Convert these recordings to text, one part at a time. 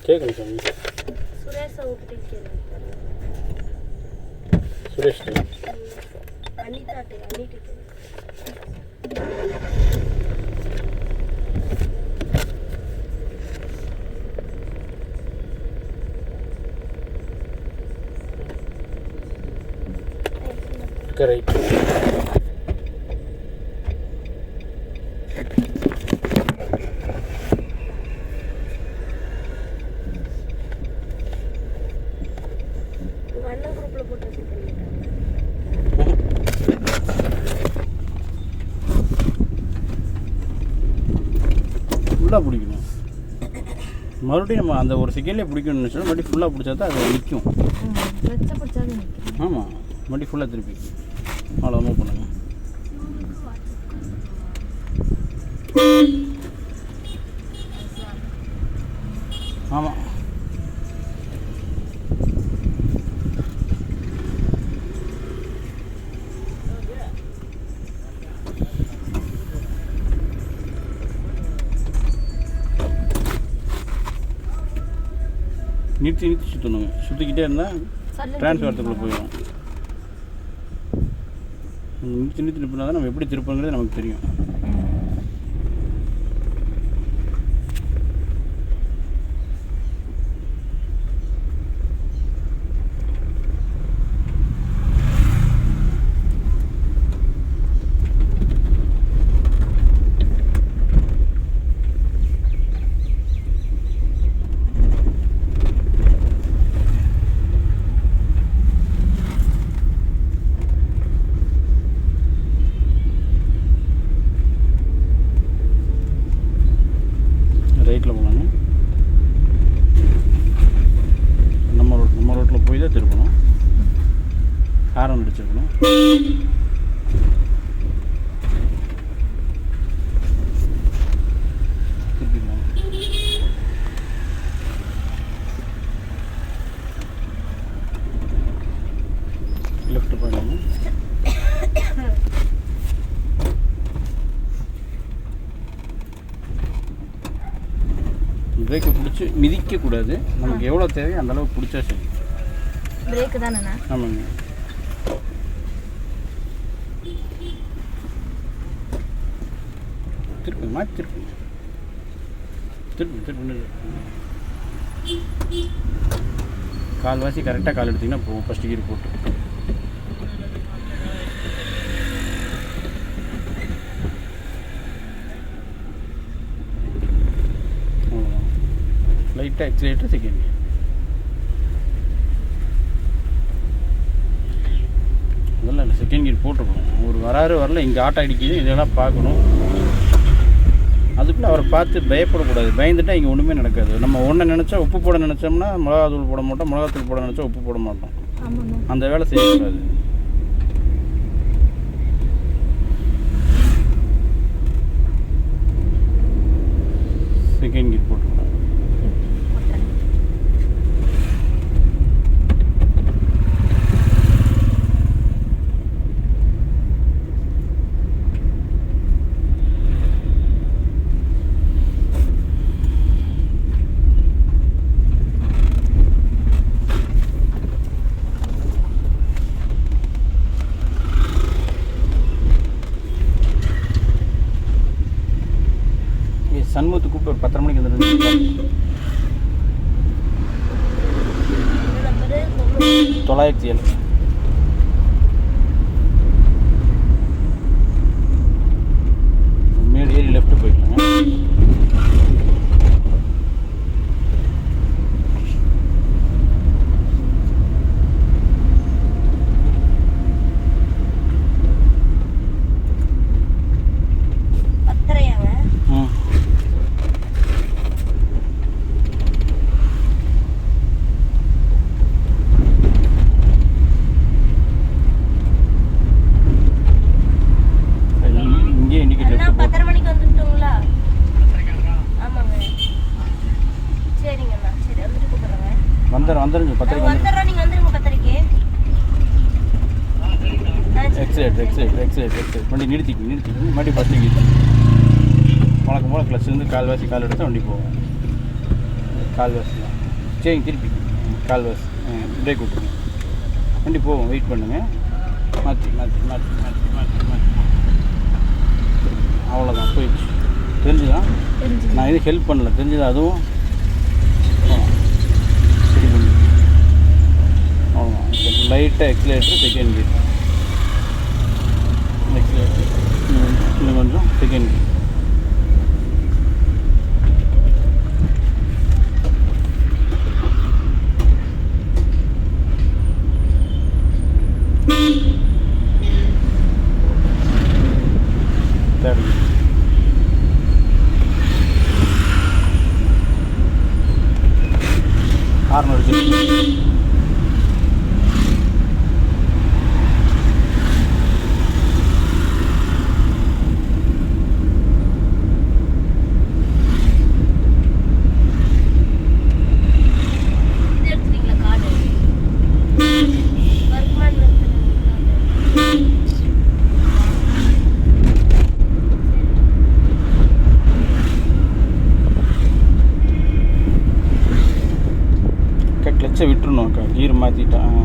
கேட்கணும் சாமி. சுரேஷ் ரைட். ஃபுல்லாக பிடிக்கணும். மறுபடியும் நம்ம அந்த ஒரு செகண்ட்லேயே பிடிக்கணும்னு நினச்சோம். மறுபடியும் ஃபுல்லாக பிடிச்சா தான் அது நிற்கும். ஆமாம், மறுபடியும் ஃபுல்லாக திருப்பி அவ்வளோ மூவ் பண்ணுங்க. ஆமாம், நிறுத்தி சுற்றணுங்க. சுற்றிக்கிட்டே இருந்தால் டிரான்ஸ்ஃபாரத்துக்குள்ளே போயிடும். நிறுத்தி திருப்பினா தான் நம்ம எப்படி திருப்பங்கிறது நமக்கு தெரியும். ரைட்டில் போகலாங்க. நம்ம ரோட்டில் போய் தான் திருப்பணும். ஹாரன் அடிச்சிருக்கணும். திருப்பிடலாம். லெஃப்ட் போயிடலாங்க. பிரேக்கை பிடிச்சி மிதிக்கக்கூடாது. நமக்கு எவ்வளோ தேவையோ அந்தளவுக்கு பிடிச்சா சரி. பிரேக்கு தானே? ஆமாங்க. திருப்பி மாற்றி திருப்பி திருப்பி திருப்பி கால்வாசி கரெக்டாக கால் எடுத்திங்கன்னா போகும். ஃபஸ்ட்டு கீர் போட்டு லைட்டாக எக்ஸிலேட்டர் செகண்ட் கியர். அதெல்லாம் இல்லை, செகண்ட் கியர் போட்டுருக்கணும். ஒரு வரல இங்கே ஆட்டோ அடிக்குது, இதெல்லாம் பார்க்கணும். அதுக்குள்ளே அவரை பார்த்து பயப்படக்கூடாது. பயந்துட்டால் இங்கே ஒன்றுமே நடக்காது. நம்ம ஒன்றை நினச்சா உப்பு போட நினச்சோம்னா மிளகாத்தூள் போட மாட்டோம். மிளகாத்தூள் போட நினச்சா உப்பு போட மாட்டோம். அந்த வேலை செய்யக்கூடாது. செகண்ட் கியர் போட்டுருக்கோம். சண்முகத்து கூப்பிட்டு ஒரு 10:30 மணிக்கு வந்துடுங்க. 907 மேடு ஏறி லெஃப்ட் போய்க்கலாங்க. வந்துருங்க 10:30 வந்துடுறோம். நீங்கள் வந்துருங்க 10:30. எக்ஸைட் வண்டி நிறுத்திக்கு மறுபடியும் ஃபஸ்ட்டு வழக்கம் போல் கிளச்சிலேருந்து கால் எடுத்தால் வண்டி போகும். கால்வாசி தான். சரிங்க, திருப்பி கால்வாசி பிரேக் விட்டுருங்க, வண்டி போகும். வெயிட் பண்ணுங்கள். மாற்றி அவ்வளோதான், போயிடுச்சு. தெரிஞ்சுதான் நான் எதுவும் ஹெல்ப் பண்ணல, தெரிஞ்சுது. அதுவும் சரி பண்ணி அவ்வளோதான். லைட்டாக எக்ஸிலேட்டர், செகண்ட் கியர், எக்ஸிலேட்டர் இன்னும் கொஞ்சம், second gear. Third gear. Horn அடிச்சு கிளச்சை விட்டுருணும் அக்கா, கீர் மாற்றிட்டான்.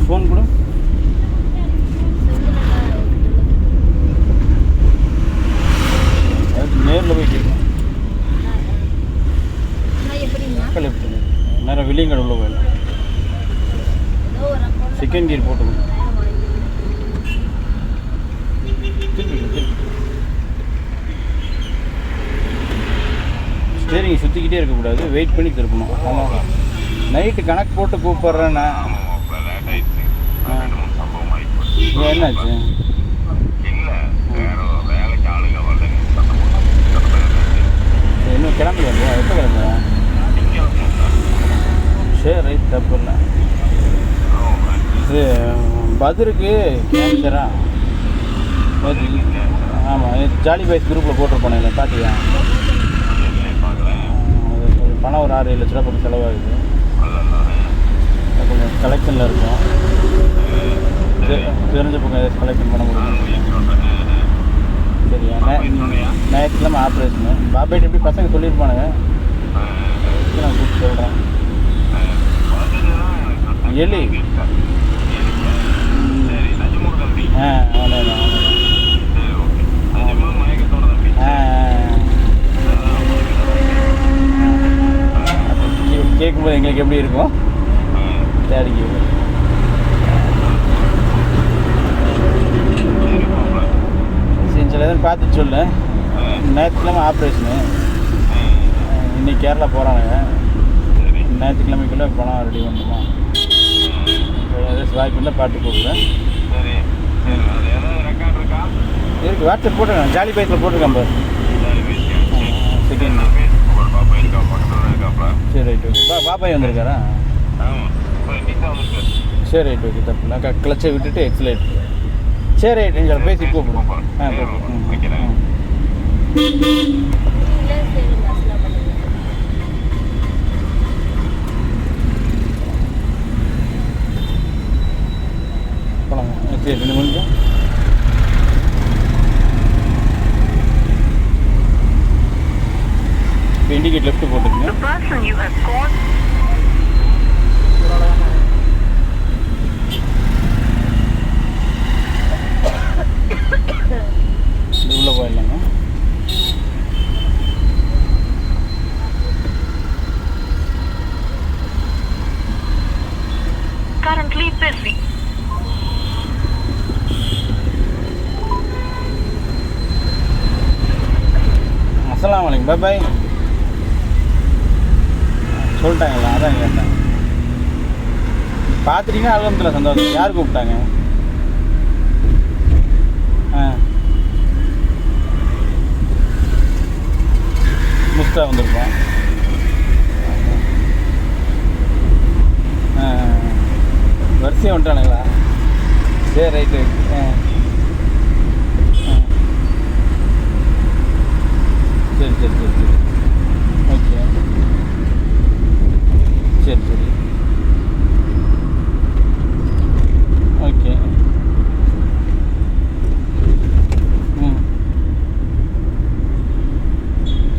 ஃபோன் கூட நேரில் போய் கேட்கணும். லெஃப்ட் நேரம் வெளியங்கடை உள்ள போயிடலாம். செகண்ட் கியர் போட்டுக்கணும். ஸ்டேரிங் சுற்றிக்கிட்டே இருக்கக்கூடாது, வெயிட் பண்ணி திருப்பணும். ஆமாம், நைட்டு கணக்கு போட்டு கூப்பிட்றேண்ணே. என்னாச்சு? இன்னும் கிளம்பி வந்து எப்போ கிளம்புங்க? சரி, ரைட், தப்பு இல்லை. இது பத்ருக்கு கேன்சரா? ஆமாம், ஜாலி பாய்ஸ் குரூப்பில் போட்டிருப்போனே, இல்லை பார்த்தியா? பணம் ஒரு 6-7 லட்ச ரூபா பக்கம் செலவாகுது. கொஞ்சம் கலெக்ஷனில் இருக்கும். தெரிஞ்ச பக்கம் கலெக்ஷன் பண்ண முடியும். சரியா? ஞாயிற்றுக்கிழமை ஆப்ரேஷனு. பாபாய்ட்டு எப்படி பசங்க சொல்லியிருப்பானுங்க, நான் கூப்பிட்டு சொல்கிறேன். எலி கேட்கும்போது எங்களுக்கு எப்படி இருக்கும்? தேடிக்கு சில எதுவும் பார்த்துட்டு சொல்லு. ஞாயிற்றுக்கிழமை ஆப்ரேஷனு. இன்னைக்கு கேரளா போகிறானுங்க. ஞாயிற்றுக்கிழமைக்குள்ளே பணம் ரெடி பண்ணுமா? ஏதாச்சும் வாய்ப்பு இல்லை, பாட்டு கூப்பிடுறேன். இருக்கு, வாட்ஸ்அப் போட்டுருக்கேன், ஜாலி பைக்கில் போட்டிருக்கேன் பாரு. செகண்ட். சரி, ரைட், ஓகே. பாபாய் வந்திருக்காரா? சரி, ரைட், ஓகே, தப்பு இல்லை. கிளச்சை விட்டுட்டு எக்ஸிலேட்டர். சரி, ரைட், எங்களை பேசி கூப்பிடுவோம். கூப்பிடுவோம். போகலாமா? சரி, 2 நிமிஷம். இப்போ இண்டிகேட் லெஃப்ட் போட்டுருங்க. உள்ளே போயிடலாங்க. Currently busy. அஸ்ஸலாமு அலைக்கும். பாய் சொல்லிட்டாங்களா? அதான் கேட்டேன். பார்த்துட்டீங்கன்னா அல்ஹம்துலில்லாஹ், சந்தோஷம். யார் கூப்பிட்டாங்க? முஸ்தா வந்திருக்கோம். வரிசையாக வந்துட்டானுங்களா? சரி ரைட்டு. சரி சரி சரி சரி ஓகே. சரி சரி ஓகே. ம்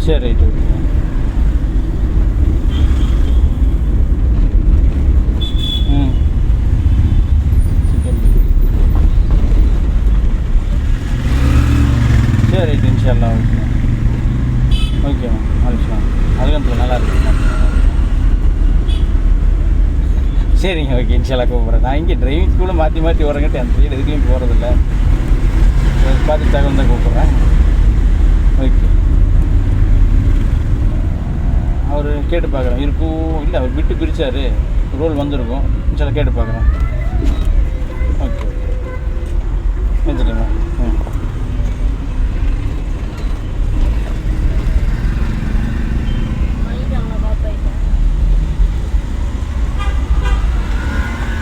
சரி ரைட்டு ஓகே. ம் சிக்கன் சரி ரைட்டு இன்ஷால்லா ஓகே. ஓகே மேம் அனுப்பிச்சலாம். அதுக்கு நல்லா இருக்கு. சரிங்க ஓகே இன்ஷால்லா கூப்பிட்றேன். நான் இங்கே டிரைவிங் ஸ்கூலில் மாற்றி மாற்றி வரங்கிட்ட அந்த சைடு எதுக்குலையும் போகிறதில்ல. பார்த்து தகவல் தான் கூப்பிட்றேன். ஓகே. அவர் கேட்டு பார்க்குறேன் இருக்கும் இல்லை, அவர் விட்டு பிரித்தார், ரோல் வந்திருக்கும். இன்ஷால்லா கேட்டு பார்க்குறேன். ஓகே ஓகே வச்சுட்டேங்க. ம்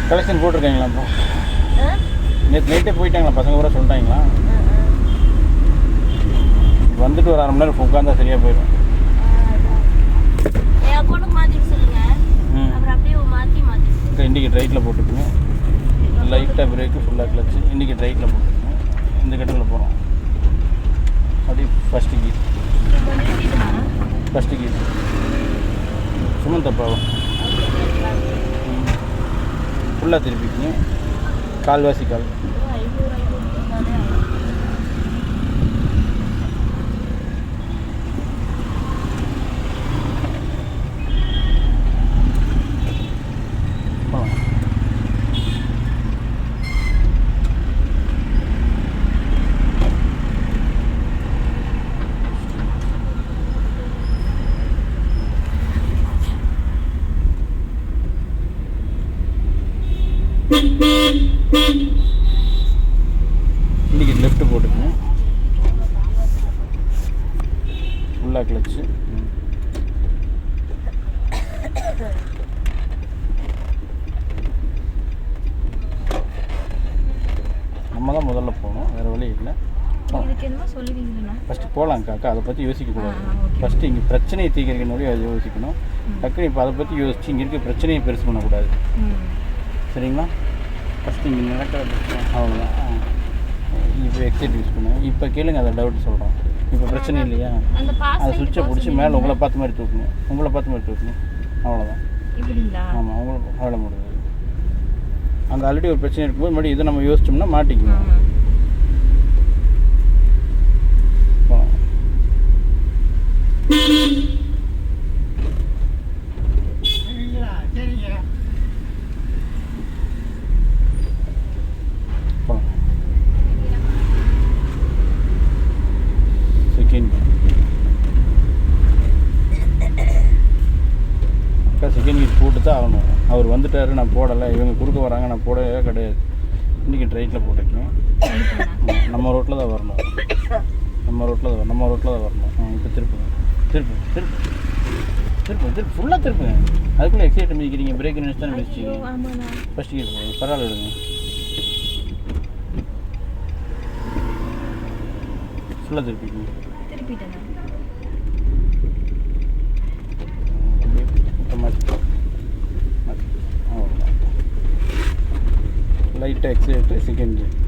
கலெக்ஷன் போட்டிருக்காங்களாப்பா? நேற்று நைட்டே போயிட்டாங்களா பசங்க கூட சொல்லிட்டாங்களா? வந்துட்டு ஒரு 1/2 மணி நேரம் உட்காந்தா சரியாக போயிடும். இப்போ இண்டிகேட் ரைட்டில் போட்டுக்குங்க. லைட்டாக பிரேக்கு ஃபுல்லாக கிளச்சு. இண்டிகேட் ரைட்டில் போட்டுக்குங்க. இந்த கட்டத்தில் போகிறோம். அப்படி ஃபஸ்ட்டு கீர் சுமன் தப்பாகும். ஃபுல்லாக திருப்பிக்கிங்க. கால்வாசி கால் இண்டிகேட் லெஃப்ட்டு போட்டுக்கங்க. ஃபுல்லாக கிளச்சு. நம்ம தான் முதல்ல போகணும், வேறு வழி இல்லை. ஃபஸ்ட்டு போகலாங்க்கா. அதை பற்றி யோசிக்கக்கூடாது. ஃபஸ்ட்டு இங்கே பிரச்சனையை தீர்க்கிறதுனுடைய அதை யோசிக்கணும். டக்குனு இப்போ அதை பற்றி யோசிச்சு இங்கே இருக்க பிரச்சனையை பெருசு பண்ணக்கூடாது. சரிங்களா? ஃபஸ்ட்டு இங்கே நடக்கிற பிரச்சனை அவ்வளோதான். இப்போ எக்ஸைட் யூஸ் பண்ணுங்க. இப்போ கேளுங்க, அதை டவுட் சொல்கிறோம். இப்போ பிரச்சனை இல்லையா? அதை சுவிட்சை பிடிச்சி மேலே உங்களை பார்த்த மாதிரி தூக்கணும். அவ்வளோதான். ஆமாம், உங்களுக்கு அவ்வளோ முடியாது. அந்த ஆல்ரெடி ஒரு பிரச்சனை இருக்கும்போது மறுபடியும் இதை நம்ம யோசிச்சோம்னா மாட்டிக்கணும். செகண்ட் கீர் போட்டு தான் ஆகணும். அவர் வந்துட்டார், நான் போடலை, இவங்க குறுக்க வராங்க, நான் போடவே கிடையாது. இன்றைக்கி ரைட்டில் போட்டுக்கேன். நம்ம ரோட்டில் தான் வரணும். இப்போ திருப்புங்க. ஃபுல்லாக திருப்புங்க. அதுக்குள்ளே எக்ஸைட் மிதிக்கிறீங்க. பிரேக் நினைச்சு தானே மிதிச்சிங்க. ஃபஸ்ட் கீர் போடுங்க. பரவாயில்ல எடுங்க. ஃபுல்லாக திருப்பிங்க. லைட்டாக எக்ஸைட்டு செகண்ட் கீர்.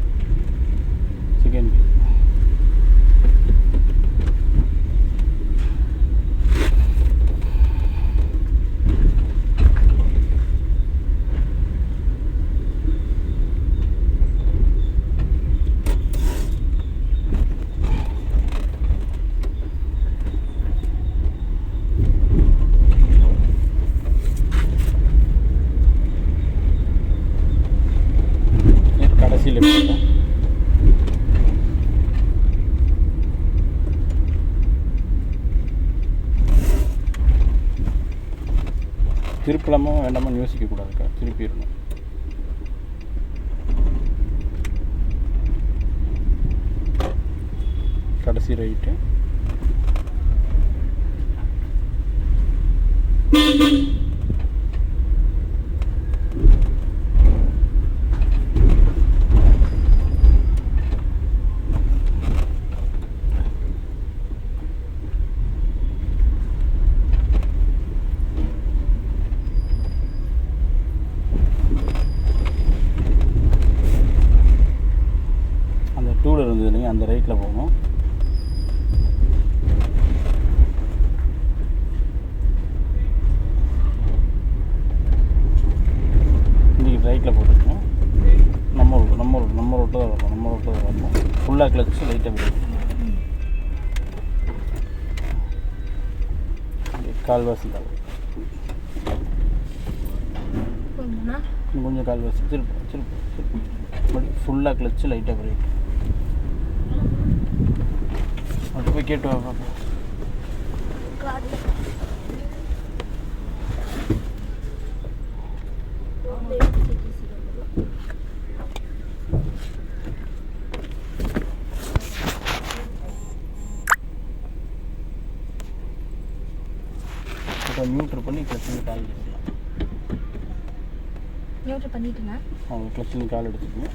கடைசி லெஃப்ட். திருப்பலாமா வேண்டாமான்னு யோசிக்கக்கூடாதுக்கா, திருப்பிடணும். கடைசி ரைட்டு. ரோட்டில் தான் வரணும், நம்ம ரோட்டில் தான் வரணும். ஃபுல்லாக கிளச்சு லைட்டாக பிரேக். கால்வாசி கால் போதுமாண்ணா? கொஞ்சம் கால்வாசி திருப்பி ஃபுல்லாக கிளச்சு லைட்டாக பிரேக். அப்படி போய் கேட்டு வா பாப்பா. நியூட்ரு பண்ணி கிளச்சில் கால் எடுத்துக்கலாம். நியூட்ரு பண்ணிட்டுண்ணா? அவங்க கிளச்சில் கால் எடுத்துக்கோங்க.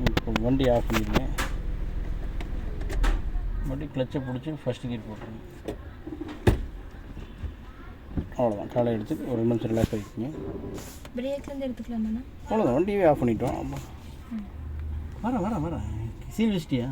இப்போ வண்டி ஆஃப் பண்ணிடுங்க. மறுபடியும் கிளச்சை பிடிச்சி ஃபஸ்ட்டு கீர் போட்டுருங்க. அவ்வளோதான். காலை எடுத்து ஒரு 2 நிமிஷம் ரிலாக்ஸ் ஆகிக்குங்க. பிரேக்லேருந்து எடுத்துக்கலாமாண்ணா? அவ்வளோதான். வண்டியவே ஆஃப் பண்ணிட்டோம். ஆமாம், வரேன் சீல் வச்சிட்டியா?